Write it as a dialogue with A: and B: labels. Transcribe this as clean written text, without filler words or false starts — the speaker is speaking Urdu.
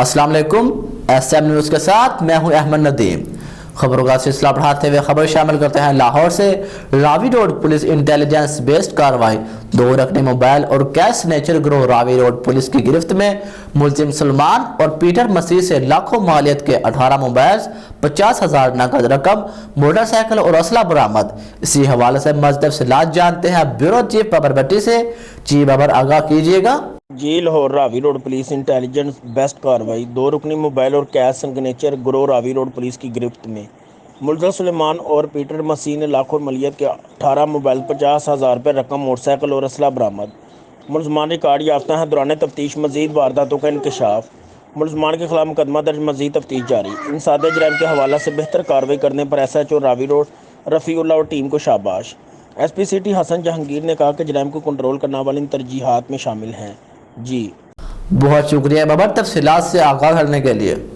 A: السلام علیکم، ایس ایم نیوز کے ساتھ میں ہوں احمد ندیم۔ خبروں کا سلسلہ بڑھاتے ہوئے خبر شامل کرتے ہیں لاہور سے۔ راوی روڈ پولیس انٹیلیجنس بیسڈ کارروائی، 2 رکنی موبائل اور کیش سنیچر گروہ راوی روڈ پولیس کی گرفت میں۔ ملزم سلمان اور پیٹر مسیح سے لاکھوں مالیت کے 18 موبائلز، 50,000 نقد رقم، موٹر سائیکل اور اسلحہ برآمد۔ اسی حوالے سے مزید تفصیلات جانتے ہیں بیورو چیف بابر بٹی سے۔ جی بابر، آگاہ کیجیے گا۔
B: جی لاہور راوی روڈ پولیس انٹیلیجنس بیسٹ کارروائی، 2 رکنی موبائل اور کیش سگنیچر گروہ راوی روڈ پولیس کی گرفت میں۔ ملزم سلیمان اور پیٹر مسیح نے لاکھوں مالیت کے 18 موبائل، 50,000 روپے رقم، موٹر سائیکل اور اسلحہ برآمد۔ ملزمان ریکارڈ یافتہ ہیں۔ دوران تفتیش مزید وارداتوں کا انکشاف۔ ملزمان کے خلاف مقدمہ درج، مزید تفتیش جاری۔ انسداد جرائم کے حوالے سے بہتر کارروائی کرنے پر ایس ایچ او راوی روڈ رفیع اللہ اور ٹیم کو شاباش۔ ایس پی سٹی حسن جہانگیر نے کہا کہ جرائم کو کنٹرول کرنے والی ان ترجیحات میں شامل ہیں۔ جی
A: بہت شکریہ بابر، تفصیلات سے آگاہ کرنے کے لیے۔